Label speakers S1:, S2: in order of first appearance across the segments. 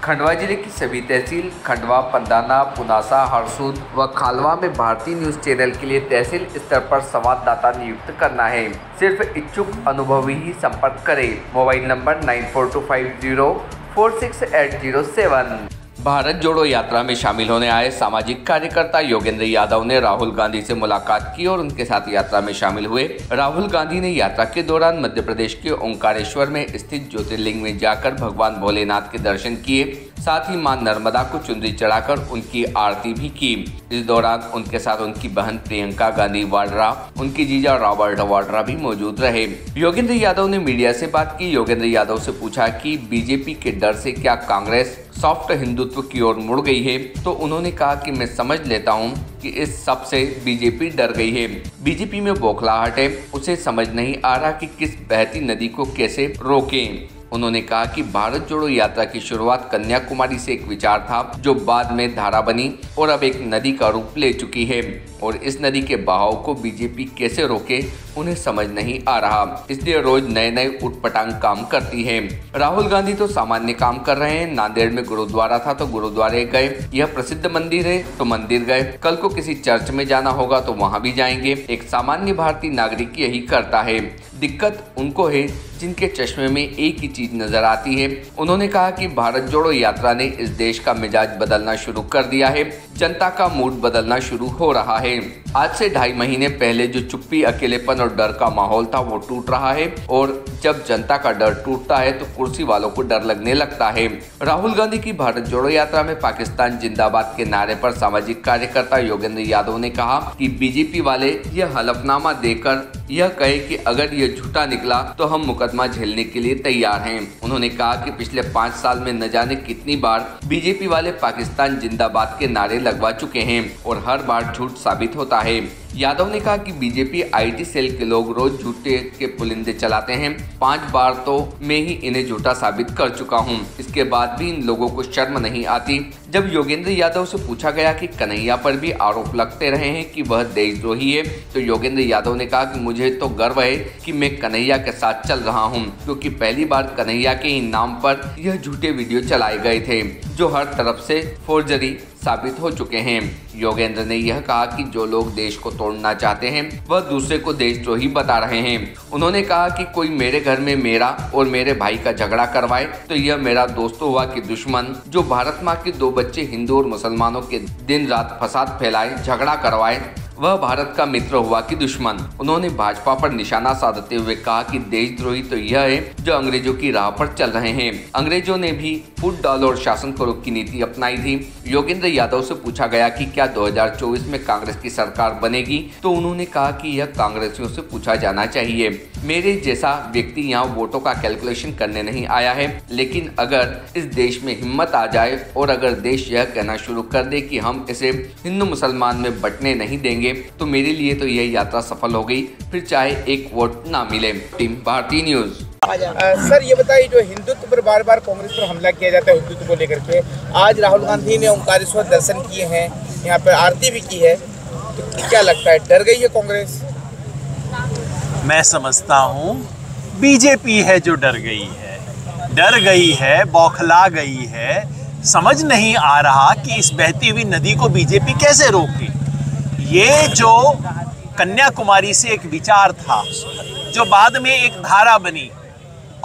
S1: खंडवा जिले की सभी तहसील खंडवा, पंदाना, पुनासा, हरसूद व खालवा में भारतीय न्यूज चैनल के लिए तहसील स्तर पर संवाददाता नियुक्त करना है। सिर्फ इच्छुक अनुभवी ही संपर्क करें। Mobile number 9425046807। भारत जोड़ो यात्रा में शामिल होने आए सामाजिक कार्यकर्ता योगेंद्र यादव ने राहुल गांधी से मुलाकात की और उनके साथ यात्रा में शामिल हुए। राहुल गांधी ने यात्रा के दौरान मध्य प्रदेश के ओंकारेश्वर में स्थित ज्योतिर्लिंग में जाकर भगवान भोलेनाथ के दर्शन किए। साथ ही मां नर्मदा को चुनरी चढ़ाकर उनकी आरती भी की। इस दौरान उनके साथ उनकी बहन प्रियंका गांधी वाड्रा, उनकी जीजा रॉबर्ट वाड्रा भी मौजूद रहे। योगेंद्र यादव ने मीडिया से बात की। योगेंद्र यादव से पूछा कि बीजेपी के डर से क्या कांग्रेस सॉफ्ट हिंदुत्व की ओर मुड़ गई है, तो उन्होंने कहा कि मैं समझ लेता हूं कि इस सब से बीजेपी डर गई है। बीजेपी में बौखलाहट है, उसे समझ नहीं आ रहा कि किस बहती नदी को कैसे रोकें। उन्होंने कहा कि भारत जोड़ो यात्रा की शुरुआत कन्याकुमारी से एक विचार था, जो बाद में धारा बनी और अब एक नदी का रूप ले चुकी है और इस नदी के बहाव को बीजेपी कैसे रोके उन्हें समझ नहीं आ रहा। इसलिए रोज नए नए उटपटांग काम करती है। राहुल गांधी तो सामान्य काम कर रहे हैं। नांदेड़ में गुरुद्वारा था तो गुरुद्वारे गए, यह प्रसिद्ध मंदिर है तो मंदिर गए। कल को किसी चर्च में जाना होगा तो वहां भी जाएंगे। एक सामान्य भारतीय नागरिक यही करता है। दिक्कत उनको है जिनके चश्मे में एक ही चीज नजर आती है। उन्होंने कहा कि भारत जोड़ो यात्रा ने इस देश का मिजाज बदलना शुरू कर दिया है। जनता का मूड बदलना शुरू हो रहा है। आज से 2.5 महीने पहले जो चुप्पी, अकेलेपन और डर का माहौल था वो टूट रहा है और जब जनता का डर टूटता है तो कुर्सी वालों को डर लगने लगता है। राहुल गांधी की भारत जोड़ो यात्रा में पाकिस्तान जिंदाबाद के नारे पर सामाजिक कार्यकर्ता योगेंद्र यादव ने कहा कि बीजेपी वाले यह हलफनामा देकर यह कहे कि अगर यह झूठा निकला तो हम मुकदमा झेलने के लिए तैयार हैं। उन्होंने कहा कि पिछले 5 साल में न जाने कितनी बार बीजेपी वाले पाकिस्तान जिंदाबाद के नारे लगवा चुके हैं और हर बार झूठ साबित होता है। यादव ने कहा कि बीजेपी आईटी सेल के लोग रोज झूठे के पुलिंदे चलाते हैं। 5 बार तो मैं ही इन्हें झूठा साबित कर चुका हूं। इसके बाद भी इन लोगों को शर्म नहीं आती। जब योगेंद्र यादव से पूछा गया कि कन्हैया पर भी आरोप लगते रहे हैं कि वह देशद्रोही है, तो योगेंद्र यादव ने कहा कि मुझे तो गर्व है कि मैं कन्हैया के साथ चल रहा हूं, क्योंकि पहली बार कन्हैया के ही नाम पर यह झूठे वीडियो चलाए गए थे जो हर तरफ से फोर्जरी साबित हो चुके हैं। योगेंद्र ने यह कहा कि जो लोग देश को तोड़ना चाहते हैं वह दूसरे को देशद्रोही बता रहे हैं। उन्होंने कहा कि कोई मेरे घर में मेरा और मेरे भाई का झगड़ा करवाए तो यह मेरा दोस्त हुआ कि दुश्मन। जो भारत माँ के 2 बच्चे हिंदू और मुसलमानों के दिन रात फसाद फैलाए, झगड़ा करवाए, वह भारत का मित्र हुआ कि दुश्मन। उन्होंने भाजपा पर निशाना साधते हुए कहा कि देशद्रोही तो यह है जो अंग्रेजों की राह पर चल रहे हैं। अंग्रेजों ने भी फूट डालो और शासन करो की नीति अपनाई थी। योगेंद्र यादव से पूछा गया कि क्या 2024 में कांग्रेस की सरकार बनेगी, तो उन्होंने कहा कि यह कांग्रेसियों से पूछा जाना चाहिए। मेरे जैसा व्यक्ति यहाँ वोटों का कैलकुलेशन करने नहीं आया है, लेकिन अगर इस देश में हिम्मत आ जाए और अगर देश यह कहना शुरू कर दे कि हम इसे हिंदू मुसलमान में बंटने नहीं देंगे, तो मेरे लिए तो यह यात्रा सफल हो गई, फिर चाहे एक वोट ना मिले। टीम भारतीय न्यूज।
S2: सर ये बताइए, जो हिंदुत्व पर बार बार कांग्रेस पर हमला किया जाता है हिंदुत्व को लेकर के, आज राहुल गांधी ने ओंकारेश्वर दर्शन किए हैं, यहाँ पर आरती भी की है, तो क्या लगता है डर गई है कांग्रेस?
S3: मैं समझता हूँ बीजेपी है जो डर गई है, बौखला गई है। समझ नहीं आ रहा कि इस बहती हुई नदी को बीजेपी कैसे रोके। ये जो कन्याकुमारी से एक विचार था, जो बाद में एक धारा बनी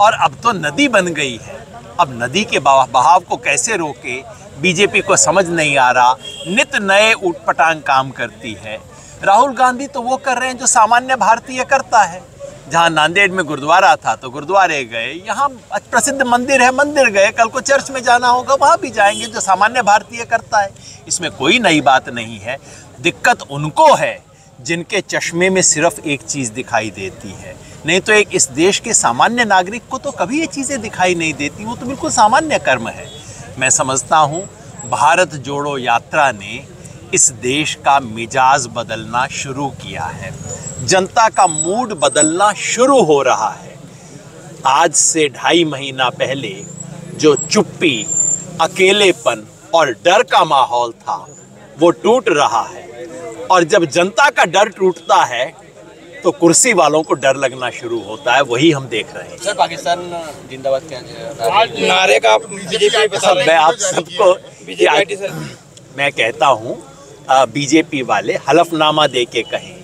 S3: और अब तो नदी बन गई है। अब नदी के बहाव को कैसे रोके बीजेपी को समझ नहीं आ रहा। नित नए उटपटांग काम करती है। राहुल गांधी तो वो कर रहे हैं जो सामान्य भारतीय करता है। जहां नांदेड़ में गुरुद्वारा था तो गुरुद्वारे गए, यहाँ प्रसिद्ध मंदिर है मंदिर गए, कल को चर्च में जाना होगा वहां भी जाएंगे, जो सामान्य भारतीय करता है। इसमें कोई नई बात नहीं है। दिक्कत उनको है जिनके चश्मे में सिर्फ एक चीज़ दिखाई देती है, नहीं तो एक इस देश के सामान्य नागरिक को तो कभी ये चीज़ें दिखाई नहीं देती। वो तो बिल्कुल सामान्य कर्म है। मैं समझता हूँ भारत जोड़ो यात्रा ने इस देश का मिजाज बदलना शुरू किया है। जनता का मूड बदलना शुरू हो रहा है। आज से 2.5 महीना पहले जो चुप्पी, अकेलेपन और डर का माहौल था वो टूट रहा है। और जब जनता का डर टूटता है तो कुर्सी वालों को डर लगना शुरू होता है। वही हम देख रहे हैं।
S4: सर पाकिस्तान जिंदाबाद क्या
S2: नारे का बीजेपी बता रहे हैं।
S3: मैं आप सबको
S2: बीजेपी सर
S3: मैं कहता हूँ बीजेपी वाले हलफनामा दे के कहें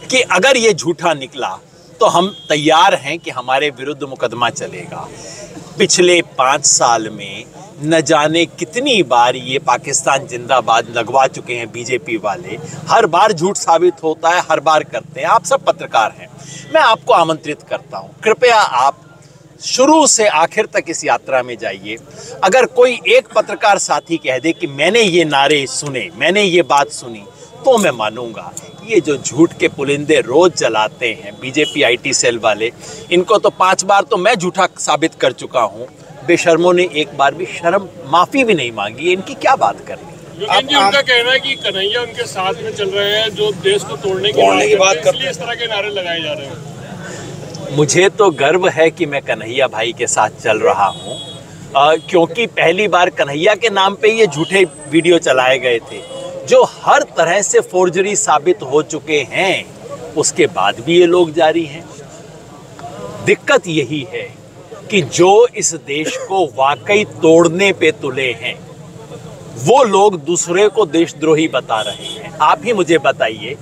S3: कि अगर ये झूठा निकला तो हम तैयार हैं कि हमारे विरुद्ध मुकदमा चलेगा। पिछले 5 साल में न जाने कितनी बार ये पाकिस्तान जिंदाबाद लगवा चुके हैं बीजेपी वाले। हर बार झूठ साबित होता है, हर बार करते हैं। आप सब पत्रकार हैं, मैं आपको आमंत्रित करता हूं, कृपया आप शुरू से आखिर तक इस यात्रा में जाइए। अगर कोई एक पत्रकार साथी कह दे कि मैंने ये नारे सुने, मैंने ये बात सुनी, तो मैं मानूंगा। ये जो झूठ के पुलिंदे रोज चलाते हैं बीजेपी आईटी सेल वाले, इनको तो 5 बार तो मैं झूठा साबित कर चुका हूं। बेशर्मों ने एक बार भी शर्म माफी भी नहीं मांगी। इनकी क्या बात करनी।
S5: योगेंद्र जी, उनका कहना है कि कन्हैया उनके साथ में चल रहे हैं जो देश को तोड़ने की बात करते हैं, इसलिए इस तरह के नारे लगाए जा रहे हैं।
S3: मुझे तो गर्व है कि मैं कन्हैया भाई के साथ चल रहा हूँ, क्योंकि पहली बार कन्हैया के नाम पे ये झूठे वीडियो चलाए गए थे जो हर तरह से फोर्जरी साबित हो चुके हैं। उसके बाद भी ये लोग जारी हैं। दिक्कत यही है कि जो इस देश को वाकई तोड़ने पे तुले हैं वो लोग दूसरे को देशद्रोही बता रहे हैं। आप ही मुझे बताइए,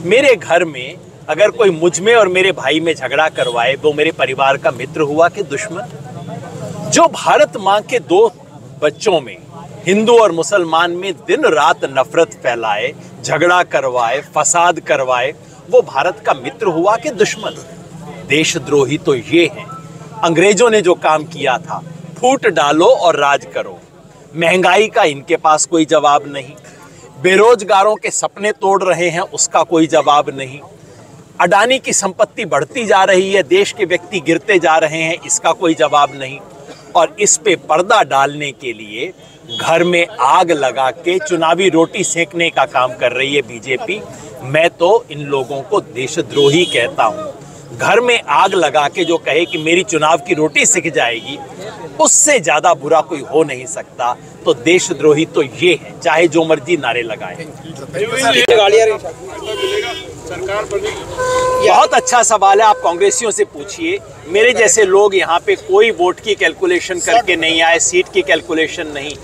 S3: मेरे घर में अगर कोई मुझ में और मेरे भाई में झगड़ा करवाए, वो मेरे परिवार का मित्र हुआ कि दुश्मन? जो भारत माँ के 2 बच्चों में, हिंदू और मुसलमान में, दिन रात नफरत फैलाए, झगड़ा करवाए, फसाद करवाए, वो भारत का मित्र हुआ कि दुश्मन? देशद्रोही तो ये हैं। अंग्रेजों ने जो काम किया था, फूट डालो और राज करो। महंगाई का इनके पास कोई जवाब नहीं। बेरोजगारों के सपने तोड़ रहे हैं, उसका कोई जवाब नहीं। अडानी की संपत्ति बढ़ती जा रही है, देश के व्यक्ति गिरते जा रहे हैं, इसका कोई जवाब नहीं। और इस पे पर्दा डालने के लिए घर में आग लगा के चुनावी रोटी सेकने का काम कर रही है बीजेपी। मैं तो इन लोगों को देशद्रोही कहता हूं। घर में आग लगा के जो कहे कि मेरी चुनाव की रोटी सिक जाएगी, उससे ज्यादा बुरा कोई हो नहीं सकता। तो देशद्रोही तो ये है, चाहे जो मर्जी नारे लगाए।
S5: सरकार बनी।
S3: बहुत अच्छा सवाल है, आप कांग्रेसियों से पूछिए। मेरे जैसे लोग यहाँ पे कोई वोट की कैलकुलेशन करके नहीं आए, सीट की कैलकुलेशन नहीं।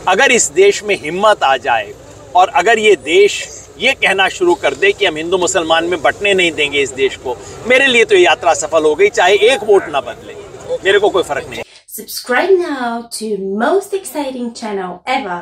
S3: अगर इस देश में हिम्मत आ जाए और अगर ये देश ये कहना शुरू कर दे कि हम हिंदू मुसलमान में बंटने नहीं देंगे इस देश को, मेरे लिए तो ये यात्रा सफल हो गई, चाहे एक वोट ना बदले, मेरे को कोई फर्क नहीं।
S6: Subscribe now to most exciting channel ever.